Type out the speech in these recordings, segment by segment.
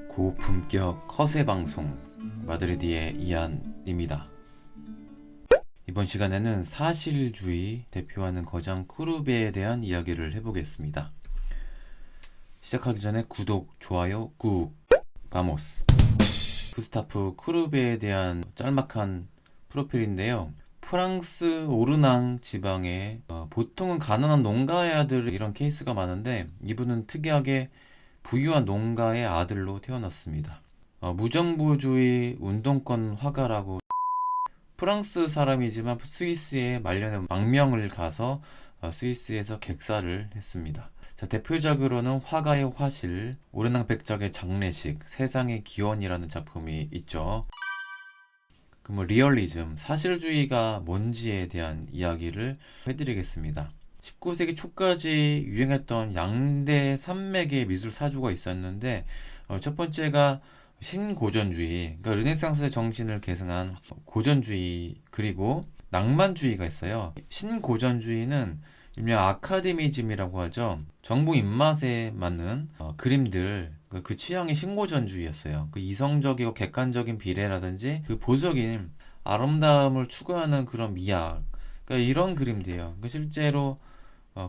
고품격 허세 방송 마드리드의 이안입니다. 이번 시간에는 사실주의 대표하는 거장 쿠르베에 대한 이야기를 해보겠습니다. 시작하기 전에 구독, 좋아요 꾹 바모스. 구스타프 쿠르베에 대한 짤막한 프로필인데요. 프랑스 오르낭 지방에 보통은 가난한 농가의 아들 이런 케이스가 많은데 이분은 특이하게 부유한 농가의 아들로 태어났습니다. 무정부주의 운동권 화가라고, 프랑스 사람이지만 스위스에 말년에 망명을 가서 스위스에서 객사를 했습니다. 자, 대표작으로는 화가의 화실, 오르낭 백작의 장례식, 세상의 기원이라는 작품이 있죠. 그럼 리얼리즘, 사실주의가 뭔지에 대한 이야기를 해드리겠습니다. 19세기 초까지 유행했던 양대 산맥의 미술 사조가 있었는데 첫 번째가 신고전주의, 그러니까 르네상스의 정신을 계승한 고전주의, 그리고 낭만주의가 있어요. 신고전주의는 일명 아카데미즘이라고 하죠. 정부 입맛에 맞는 그림들, 그 취향이 신고전주의였어요. 그 이성적이고 객관적인 비례라든지 그 보적인 아름다움을 추구하는 그런 미학, 그러니까 이런 그림들이에요. 그러니까 실제로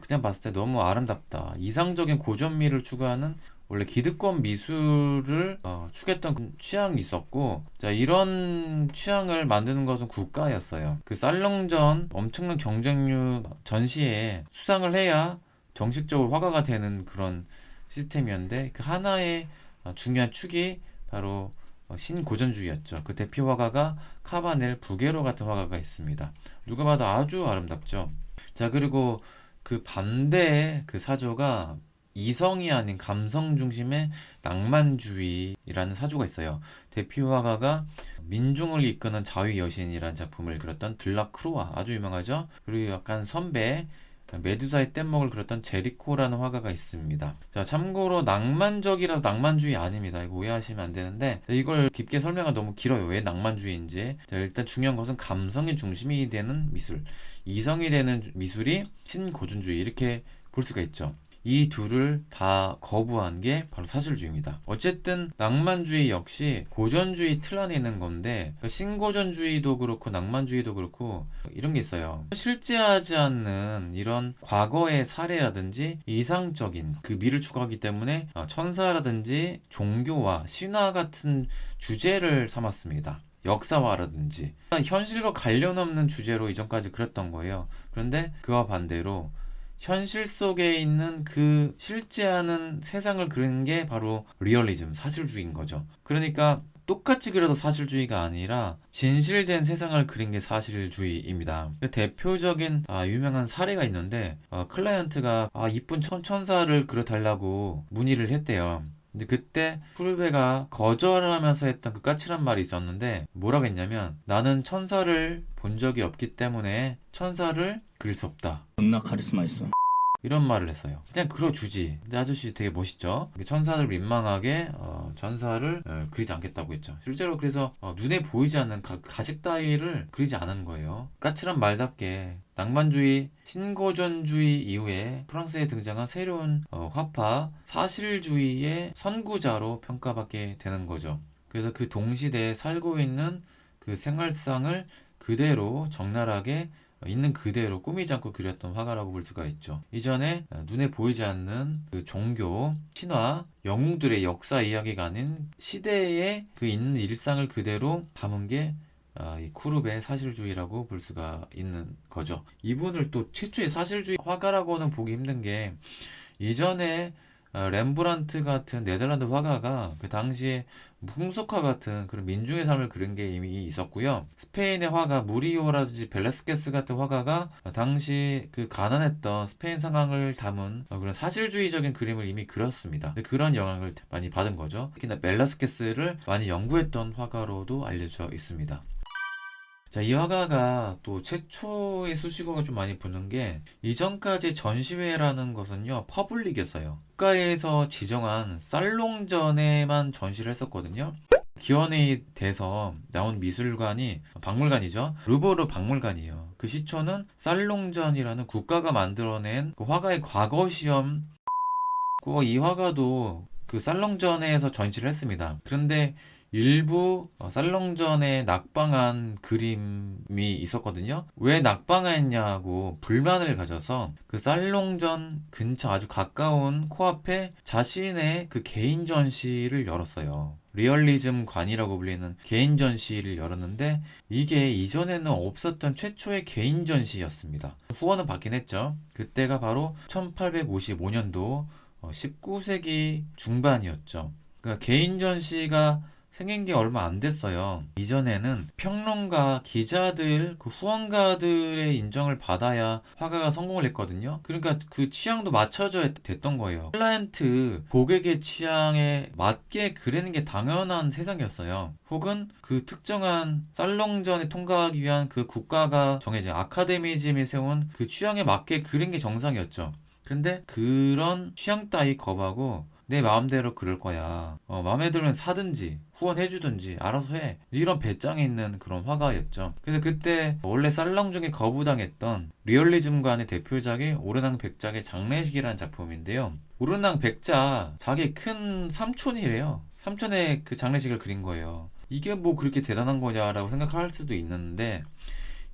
그냥 봤을 때 너무 아름답다, 이상적인 고전미를 추구하는 원래 기득권 미술을 추구했던 그 취향이 있었고, 자, 이런 취향을 만드는 것은 국가였어요. 그 살롱전 엄청난 경쟁률 전시에 수상을 해야 정식적으로 화가가 되는 그런 시스템이었는데, 그 하나의 중요한 축이 바로 신고전주의였죠. 그 대표 화가가 카바넬, 부게로 같은 화가가 있습니다. 누가 봐도 아주 아름답죠. 자, 그리고 그 반대의 그 사조가 이성이 아닌 감성 중심의 낭만주의라는 사조가 있어요. 대표 화가가 민중을 이끄는 자유 여신이라는 작품을 그렸던 들라크루아, 아주 유명하죠. 그리고 약간 선배 메두사의 뗏목을 그렸던 제리코라는 화가가 있습니다. 자, 참고로 낭만적이라서 낭만주의 아닙니다. 이거 오해하시면 안 되는데, 이걸 깊게 설명하면 너무 길어요. 왜 낭만주의인지. 자, 일단 중요한 것은 감성이 중심이 되는 미술, 이성이 되는 미술이 신고전주의, 이렇게 볼 수가 있죠. 이 둘을 다 거부한 게 바로 사실주의입니다. 어쨌든 낭만주의 역시 고전주의 틀 안에 있는 건데, 신고전주의도 그렇고 낭만주의도 그렇고 이런 게 있어요. 실제하지 않는 이런 과거의 사례라든지 이상적인 그 미를 추구하기 때문에 천사라든지 종교와 신화 같은 주제를 삼았습니다. 역사화라든지 현실과 관련 없는 주제로 이전까지 그렸던 거예요. 그런데 그와 반대로 현실 속에 있는 그 실제하는 세상을 그리는 게 바로 리얼리즘, 사실주의인 거죠. 그러니까 똑같이 그려도 사실주의가 아니라 진실된 세상을 그린 게 사실주의입니다. 대표적인 유명한 사례가 있는데, 클라이언트가 이쁜 천사를 그려달라고 문의를 했대요. 근데 그때 쿠르베가 거절하면서 했던 그 까칠한 말이 있었는데, 뭐라고 했냐면, 나는 천사를 본 적이 없기 때문에 천사를 그릴 수 없다, 존나 카리스마 있어. 이런 말을 했어요. 그냥 그려주지. 근데 아저씨 되게 멋있죠. 천사를 민망하게 천사를 그리지 않겠다고 했죠. 실제로 그래서 눈에 보이지 않는 가식 따위를 그리지 않은 거예요. 까칠한 말답게 낭만주의, 신고전주의 이후에 프랑스에 등장한 새로운 화파, 사실주의의 선구자로 평가받게 되는 거죠. 그래서 그 동시대에 살고 있는 그 생활상을 그대로 적나라하게 있는 그대로 꾸미지 않고 그렸던 화가라고 볼 수가 있죠. 이전에 눈에 보이지 않는 그 종교, 신화, 영웅들의 역사 이야기가 아닌 시대에 그 있는 일상을 그대로 담은 게 이 쿠르베의 사실주의라고 볼 수가 있는 거죠. 이분을 또 최초의 사실주의 화가라고는 보기 힘든 게, 이전에 렘브란트 같은 네덜란드 화가가 그 당시에 풍속화 같은 그런 민중의 삶을 그린 게 이미 있었고요. 스페인의 화가 무리오라든지 벨라스케스 같은 화가가 당시 그 가난했던 스페인 상황을 담은 그런 사실주의적인 그림을 이미 그렸습니다. 그런 영향을 많이 받은 거죠. 특히나 벨라스케스를 많이 연구했던 화가로도 알려져 있습니다. 자, 이 화가가 또 최초의 수식어가 좀 많이 붙는 게, 이전까지 전시회라는 것은요, 퍼블릭이었어요. 국가에서 지정한 살롱전에만 전시를 했었거든요. 기원회의 돼서 나온 미술관이 박물관이죠. 루브르 박물관이에요. 그 시초는 살롱전이라는 국가가 만들어낸 그 화가의 과거 시험. 이 화가도 그 살롱전에서 전시를 했습니다. 그런데 일부 살롱전에 낙방한 그림이 있었거든요. 왜 낙방했냐고 불만을 가져서 그 살롱전 근처 아주 가까운 코앞에 자신의 그 개인 전시를 열었어요. 리얼리즘 관이라고 불리는 개인 전시를 열었는데 이게 이전에는 없었던 최초의 개인 전시였습니다. 후원은 받긴 했죠. 그때가 바로 1855년도 19세기 중반이었죠. 그러니까 개인 전시가 생긴 게 얼마 안 됐어요. 이전에는 평론가, 기자들, 그 후원가들의 인정을 받아야 화가가 성공을 했거든요. 그러니까 그 취향도 맞춰져야 됐던 거예요. 클라이언트, 고객의 취향에 맞게 그리는 게 당연한 세상이었어요. 혹은 그 특정한 살롱전에 통과하기 위한 그 국가가 정해진 아카데미즘이 세운 그 취향에 맞게 그린 게 정상이었죠. 근데 그런 취향 따위 거부하고 내 마음대로 그럴 거야. 마음에 들면 사든지 후원해주든지 알아서 해. 이런 배짱이 있는 그런 화가였죠. 그래서 그때 원래 살롱 중에 거부당했던 리얼리즘관의 대표작이 오르낭 백작의 장례식이라는 작품인데요. 오르낭 백작 자기 큰 삼촌이래요. 삼촌의 그 장례식을 그린 거예요. 이게 뭐 그렇게 대단한 거냐라고 생각할 수도 있는데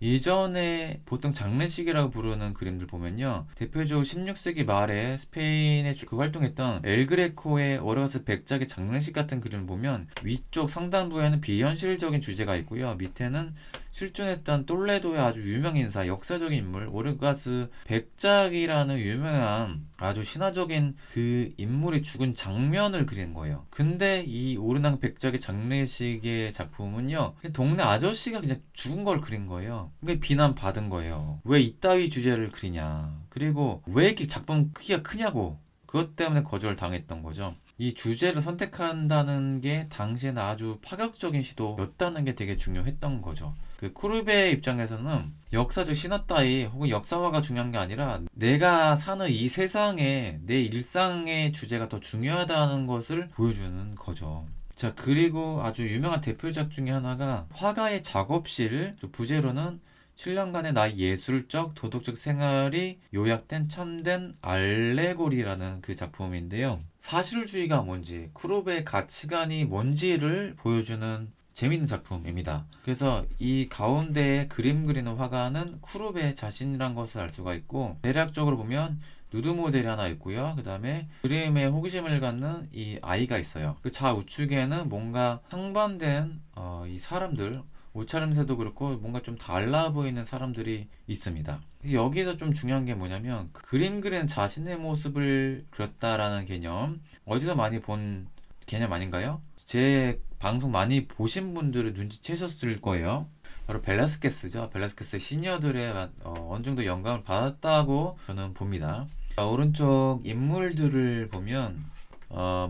이전에 보통 장례식이라고 부르는 그림들 보면요. 대표적으로 16세기 말에 스페인에 그 활동했던 엘그레코의 오르가스 백작의 장례식 같은 그림을 보면 위쪽 상단부에는 비현실적인 주제가 있고요. 밑에는 실존했던 똘레도의 아주 유명 인사, 역사적인 인물 오르가스 백작이라는 유명한 아주 신화적인 그 인물이 죽은 장면을 그린 거예요. 근데 이 오르낭 백작의 장례식의 작품은요. 동네 아저씨가 그냥 죽은 걸 그린 거예요. 그게 비난받은 거예요. 왜 이따위 주제를 그리냐. 그리고 왜 이렇게 작품 크기가 크냐고. 그것 때문에 거절을 당했던 거죠. 이 주제를 선택한다는 게 당시에는 아주 파격적인 시도였다는 게 되게 중요했던 거죠. 그 쿠르베 입장에서는 역사적 신화 따위 혹은 역사화가 중요한 게 아니라 내가 사는 이 세상에 내 일상의 주제가 더 중요하다는 것을 보여주는 거죠. 자, 그리고 아주 유명한 대표작 중에 하나가 화가의 작업실, 부제로는 7년간의 나의 예술적, 도덕적 생활이 요약된 참된 알레고리라는 그 작품인데요. 사실주의가 뭔지, 쿠르베의 가치관이 뭔지를 보여주는 재밌는 작품입니다. 그래서 이 가운데에 그림 그리는 화가는 쿠르베 자신이란 것을 알 수가 있고 대략적으로 보면 누드 모델이 하나 있고요. 그 다음에 그림에 호기심을 갖는 이 아이가 있어요. 그 좌우측에는 뭔가 상반된 이 사람들 옷차림새도 그렇고 뭔가 좀 달라 보이는 사람들이 있습니다. 여기서 좀 중요한 게 뭐냐면 그림 그리는 자신의 모습을 그렸다라는 개념 어디서 많이 본 개념 아닌가요? 제 방송 많이 보신 분들은 눈치채셨을 거예요. 바로 벨라스케스죠. 벨라스케스의 시녀들의 어느 정도 영감을 받았다고 저는 봅니다. 오른쪽 인물들을 보면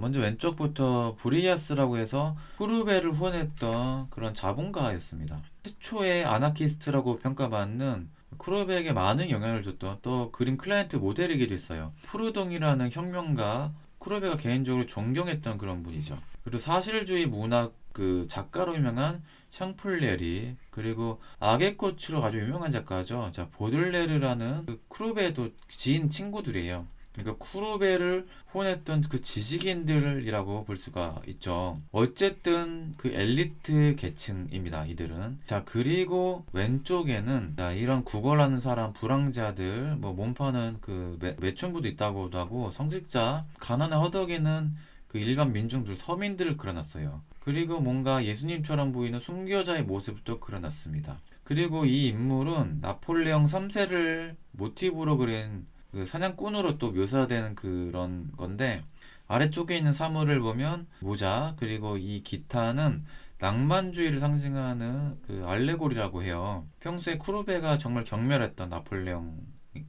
먼저 왼쪽부터 브리아스라고 해서 후르베를 후원했던 그런 자본가였습니다. 최초의 아나키스트라고 평가받는 쿠르베에게 많은 영향을 줬던 또 그림 클라이언트 모델이기도 했어요. 푸르동이라는 혁명가, 쿠르베가 개인적으로 존경했던 그런 분이죠. 그리고 사실주의 문학 그 작가로 유명한 샹플레리, 그리고 악의 꽃으로 아주 유명한 작가죠. 자, 보들레르라는 그 쿠르베도 지인 친구들이에요. 그러니까 쿠르베를 후원했던 그 지식인들이라고 볼 수가 있죠. 어쨌든 그 엘리트 계층입니다. 이들은. 자, 그리고 왼쪽에는 이런 구걸하는 사람, 불황자들, 뭐 몸파는 그 매춘부도 있다고도 하고 성직자, 가난에 허덕이는 그 일반 민중들, 서민들을 그려놨어요. 그리고 뭔가 예수님처럼 보이는 순교자의 모습도 그려놨습니다. 그리고 이 인물은 나폴레옹 3세를 모티브로 그린 그 사냥꾼으로 또 묘사되는 그런 건데 아래쪽에 있는 사물을 보면 모자 그리고 이 기타는 낭만주의를 상징하는 그 알레고리라고 해요. 평소에 쿠르베가 정말 경멸했던 나폴레옹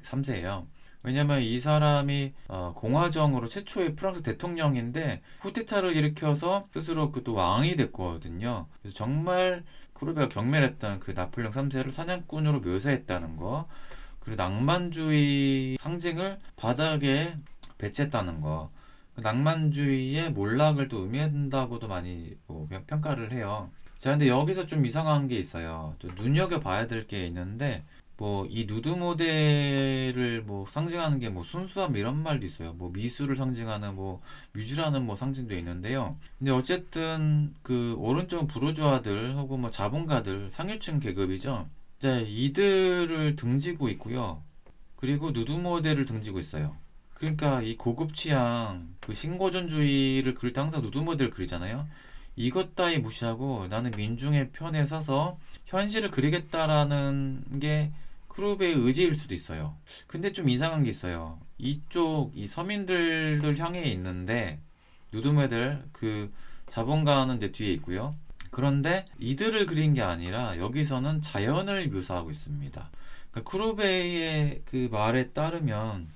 3세예요. 왜냐면 이 사람이 공화정으로 최초의 프랑스 대통령인데 쿠데타를 일으켜서 스스로 그 또 왕이 됐거든요. 그래서 정말 쿠르베가 경멸했던 그 나폴레옹 3세를 사냥꾼으로 묘사했다는 거, 그리고 낭만주의 상징을 바닥에 배치했다는 거, 낭만주의의 몰락을 또 의미한다고도 많이 평가를 해요. 자, 근데 여기서 좀 이상한 게 있어요. 좀 눈여겨봐야 될 게 있는데 뭐 이 누드 모델을 뭐 상징하는 게 뭐 순수함 이런 말도 있어요. 뭐 미술을 상징하는 뭐 뮤즈라는 뭐 상징도 있는데요. 근데 어쨌든 그 오른쪽 부르주아들 혹은 뭐 자본가들 상류층 계급이죠. 이제 이들을 등지고 있고요. 그리고 누드 모델을 등지고 있어요. 그러니까 이 고급 취향, 그 신고전주의를 그릴 때 항상 누드 모델을 그리잖아요. 이것 따위 무시하고 나는 민중의 편에 서서 현실을 그리겠다라는 게 크루베의 의지일 수도 있어요. 근데 좀 이상한 게 있어요. 이쪽 이 서민들을 향해 있는데 누드 모델 그 자본가는 내 뒤에 있고요. 그런데 이들을 그린 게 아니라 여기서는 자연을 묘사하고 있습니다. 그러니까 쿠르베이의 그 말에 따르면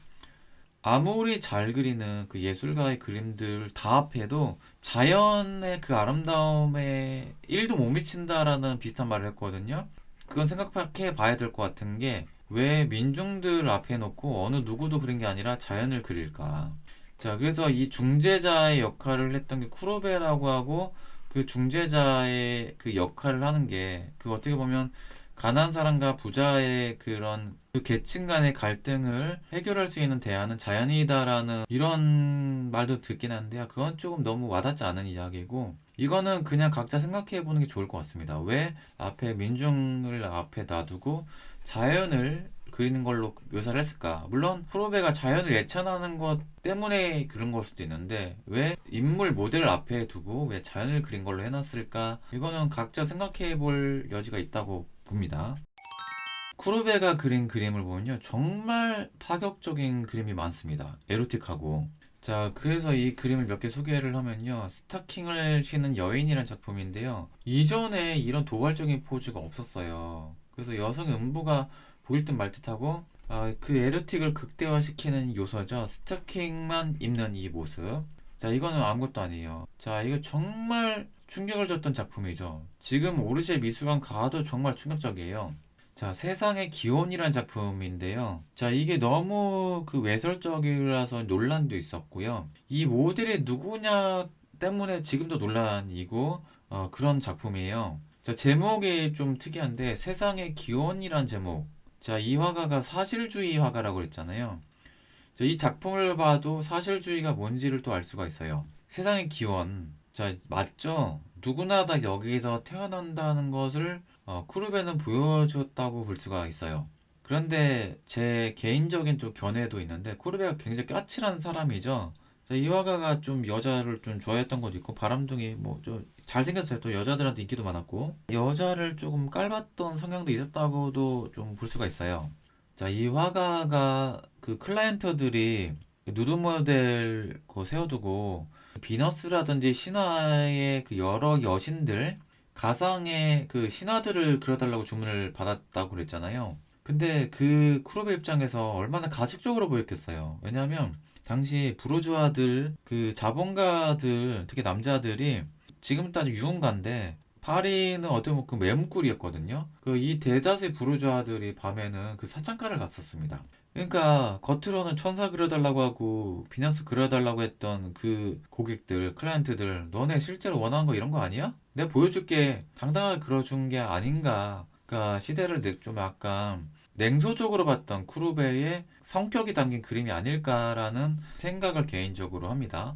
아무리 잘 그리는 그 예술가의 그림들 다 합해도 자연의 그 아름다움에 1도 못 미친다라는 비슷한 말을 했거든요. 그건 생각해 봐야 될 것 같은 게 왜 민중들 앞에 놓고 어느 누구도 그린 게 아니라 자연을 그릴까? 자, 그래서 이 중재자의 역할을 했던 게 쿠로베라고 하고 그 중재자의 그 역할을 하는 게 그 어떻게 보면 가난한 사람과 부자의 그런 그 계층 간의 갈등을 해결할 수 있는 대안은 자연이다라는 이런 말도 듣긴 하는데요. 그건 조금 너무 와닿지 않은 이야기고 이거는 그냥 각자 생각해 보는 게 좋을 것 같습니다. 왜 앞에 민중을 앞에 놔두고 자연을 그리는 걸로 묘사를 했을까? 물론 프로베가 자연을 예찬하는 것 때문에 그런 걸 수도 있는데 왜 인물 모델을 앞에 두고 왜 자연을 그린 걸로 해놨을까? 이거는 각자 생각해 볼 여지가 있다고 봅니다. 쿠르베가 그린 그림을 보면요. 정말 파격적인 그림이 많습니다. 에로틱하고. 자, 그래서 이 그림을 몇 개 소개를 하면요. 스타킹을 신은 여인이라는 작품인데요. 이전에 이런 도발적인 포즈가 없었어요. 그래서 여성의 음부가 보일 듯 말 듯하고 그 에로틱을 극대화시키는 요소죠. 스타킹만 입는 이 모습. 자, 이거는 아무것도 아니에요. 자, 이거 정말 충격을 줬던 작품이죠. 지금 오르쉐 미술관 가도 정말 충격적이에요. 자, 세상의 기원이라는 작품인데요. 자, 이게 너무 그 외설적이라서 논란도 있었고요. 이 모델이 누구냐 때문에 지금도 논란이고, 그런 작품이에요. 자, 제목이 좀 특이한데, 세상의 기원이란 제목. 자, 이 화가가 사실주의 화가라고 그랬잖아요. 자, 이 작품을 봐도 사실주의가 뭔지를 또 알 수가 있어요. 세상의 기원. 자, 맞죠? 누구나 다 여기서 태어난다는 것을 쿠르베는 보여줬다고 볼 수가 있어요. 그런데 제 개인적인 좀 견해도 있는데 쿠르베가 굉장히 까칠한 사람이죠. 자, 이 화가가 좀 여자를 좀 좋아했던 것도 있고 바람둥이 뭐 좀 잘생겼어요. 또 여자들한테 인기도 많았고 여자를 조금 깔봤던 성향도 있었다고도 좀 볼 수가 있어요. 자, 이 화가가 그 클라이언트들이 누드 모델 그 세워두고 비너스라든지 신화의 그 여러 여신들 가상의 그 신화들을 그려달라고 주문을 받았다고 그랬잖아요. 근데 그 쿠로베 입장에서 얼마나 가식적으로 보였겠어요. 왜냐하면 당시 부르주아들 그 자본가들 특히 남자들이 지금 따지면 유흥가인데 파리는 어떻게 보면 그 매물꿀이었거든요. 그 이 대다수의 부르주아들이 밤에는 그 사창가를 갔었습니다. 그러니까 겉으로는 천사 그려달라고 하고 비너스 그려달라고 했던 그 고객들, 클라이언트들 너네 실제로 원하는 거 이런 거 아니야? 내가 보여줄게. 당당하게 그려준 게 아닌가. 그러니까 시대를 좀 약간 냉소적으로 봤던 쿠르베의 성격이 담긴 그림이 아닐까라는 생각을 개인적으로 합니다.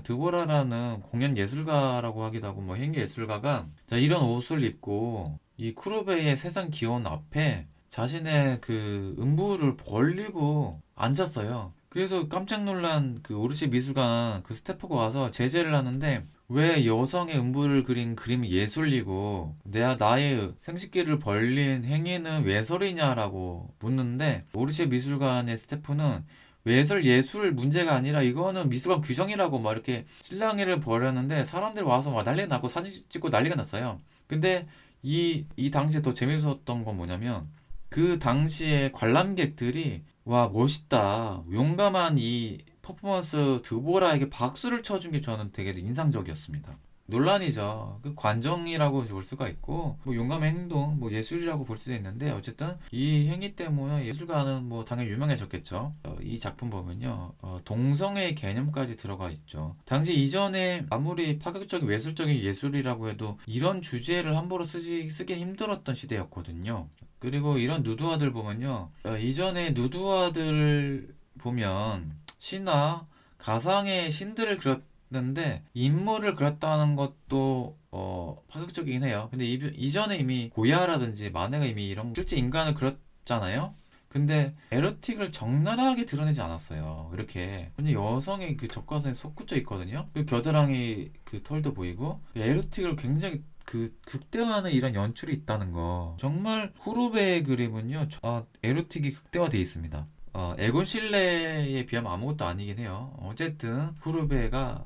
드보라라는 공연 예술가라고 하기도 하고 뭐 행위 예술가가 자, 이런 옷을 입고 이 쿠르베의 세상 기원 앞에 자신의 그 음부를 벌리고 앉았어요. 그래서 깜짝 놀란 그 오르시 미술관 그 스태프가 와서 제재를 하는데 왜 여성의 음부를 그린 그림이 예술이고 나의 생식기를 벌린 행위는 외설이냐라고 묻는데 오르시 미술관의 스태프는 외설 예술 문제가 아니라 이거는 미술관 규정이라고 막 이렇게 실랑이를 벌였는데 사람들 와서 막 난리 나고 사진 찍고 난리가 났어요. 근데 이 당시에 더 재밌었던 건 뭐냐면 그 당시에 관람객들이 와 멋있다 용감한 이 퍼포먼스 드보라에게 박수를 쳐준 게 저는 되게 인상적이었습니다. 논란이죠. 그 관정이라고 볼 수가 있고 뭐 용감한 행동, 뭐 예술이라고 볼 수도 있는데 어쨌든 이 행위 때문에 예술가는 뭐 당연히 유명해졌겠죠. 이 작품 보면요, 동성애 개념까지 들어가 있죠. 당시 이전에 아무리 파격적인 외술적인 예술이라고 해도 이런 주제를 함부로 쓰긴 힘들었던 시대였거든요. 그리고 이런 누드화들 보면요. 이전에 누드화들 보면 신화, 가상의 신들을 그렸는데 인물을 그렸다는 것도 파격적이긴 해요. 근데 이전에 이미 고야라든지 만해가 이미 이런 실제 인간을 그렸잖아요. 근데 에로틱을 적나라하게 드러내지 않았어요. 이렇게 근데 여성의 그 젖가슴에 솟구쳐 있거든요. 그 겨드랑이 그 털도 보이고 에로틱을 굉장히 그 극대화하는 이런 연출이 있다는 거. 정말 후르베의 그림은요, 에로틱이 극대화되어 있습니다. 에곤 실레에 비하면 아무것도 아니긴 해요. 어쨌든 후르베가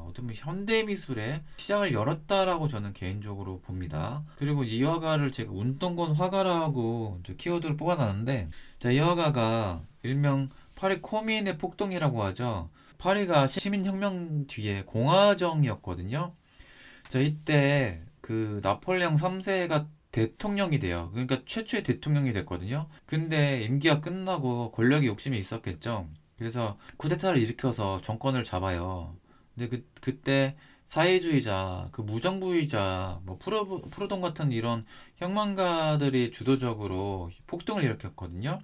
어떤 현대 미술의 시장을 열었다라고 저는 개인적으로 봅니다. 그리고 이 화가를 제가 운동권 화가라고 키워드를 뽑아놨는데, 자, 이 화가가 일명 파리 코민의 폭동이라고 하죠. 파리가 시민혁명 뒤에 공화정이었거든요. 자, 이때 그 나폴레옹 3세가 대통령이 돼요. 그러니까 최초의 대통령이 됐거든요. 근데 임기가 끝나고 권력의 욕심이 있었겠죠. 그래서 쿠데타를 일으켜서 정권을 잡아요. 근데 그때 사회주의자, 그 무정부주의자, 뭐 프로동 같은 이런 혁명가들이 주도적으로 폭동을 일으켰거든요.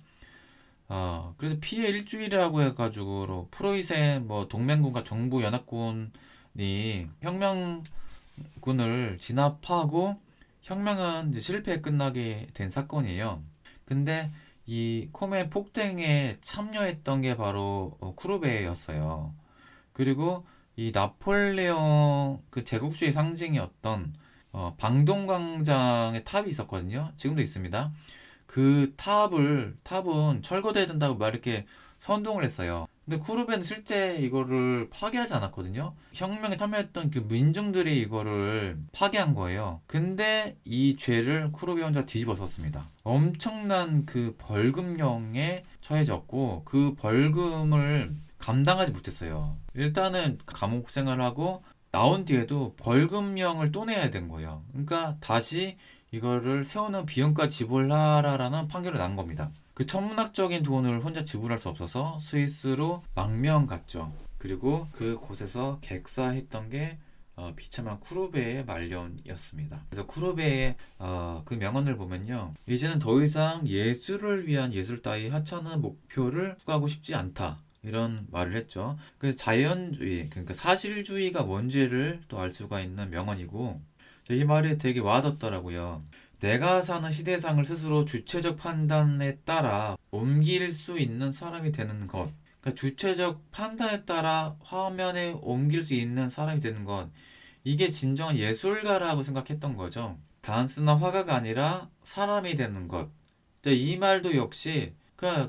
그래서 피해 일주일이라고 해가지고 프로이센 뭐 동맹군과 정부 연합군이 혁명군을 진압하고 혁명은 이제 실패에 끝나게 된 사건이에요. 근데 이 코멘 폭동에 참여했던 게 바로 쿠르베였어요. 그리고 이 나폴레옹 그 제국주의 상징이었던 방동광장의 탑이 있었거든요. 지금도 있습니다. 그 탑은 철거돼야 된다고 막 이렇게 선동을 했어요. 근데 쿠르베는 실제 이거를 파괴하지 않았거든요. 혁명에 참여했던 그 민중들이 이거를 파괴한 거예요. 근데 이 죄를 쿠르베 혼자 뒤집어 썼습니다. 엄청난 그 벌금형에 처해졌고 그 벌금을 감당하지 못했어요. 일단은 감옥 생활하고 나온 뒤에도 벌금형을 또 내야 된 거예요. 그러니까 다시 이거를 세우는 비용까지 지불하라라는 판결을 난 겁니다. 그 천문학적인 돈을 혼자 지불할 수 없어서 스위스로 망명 갔죠. 그리고 그곳에서 객사했던 게 비참한 쿠르베의 말년이었습니다. 그래서 쿠르베의 그 명언을 보면요, 이제는 더 이상 예술을 위한 예술 따위 하찮은 목표를 추구하고 싶지 않다, 이런 말을 했죠. 그 자연주의, 그러니까 사실주의가 뭔지를 또 알 수가 있는 명언이고, 이 말이 되게 와닿더라고요. 내가 사는 시대상을 스스로 주체적 판단에 따라 옮길 수 있는 사람이 되는 것. 그러니까 주체적 판단에 따라 화면에 옮길 수 있는 사람이 되는 것. 이게 진정한 예술가라고 생각했던 거죠. 단순한 화가가 아니라 사람이 되는 것. 이 말도 역시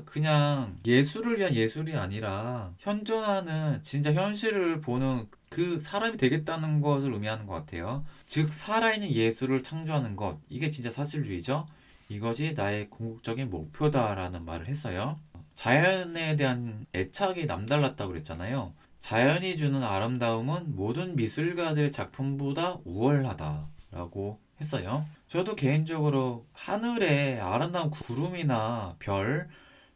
그냥 예술을 위한 예술이 아니라 현존하는 진짜 현실을 보는 그 사람이 되겠다는 것을 의미하는 것 같아요. 즉 살아있는 예술을 창조하는 것, 이게 진짜 사실주의죠. 이것이 나의 궁극적인 목표다라는 말을 했어요. 자연에 대한 애착이 남달랐다고 그랬잖아요. 자연이 주는 아름다움은 모든 미술가들의 작품보다 우월하다라고 했어요. 저도 개인적으로 하늘에 아름다운 구름이나 별,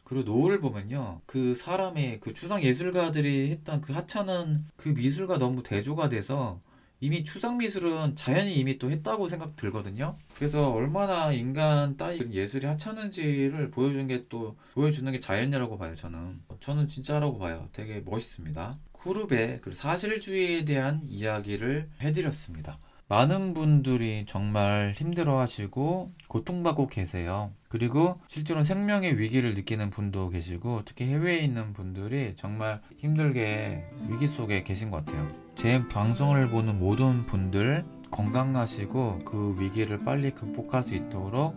그리고 노을을 보면요, 그 사람의 그 추상 예술가들이 했던 그 하찮은 그 미술과 너무 대조가 돼서 이미 추상 미술은 자연이 이미 또 했다고 생각 들거든요. 그래서 얼마나 인간 따위 예술이 하찮은지를 보여주는 게 자연이라고 봐요. 저는 진짜라고 봐요. 되게 멋있습니다. 쿠르베 그 사실주의에 대한 이야기를 해드렸습니다. 많은 분들이 정말 힘들어하시고 고통받고 계세요. 그리고 실제로 생명의 위기를 느끼는 분도 계시고, 특히 해외에 있는 분들이 정말 힘들게 위기 속에 계신 것 같아요. 제 방송을 보는 모든 분들 건강하시고 그 위기를 빨리 극복할 수 있도록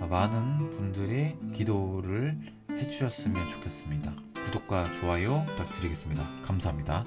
많은 분들이 기도를 해주셨으면 좋겠습니다. 구독과 좋아요 부탁드리겠습니다. 감사합니다.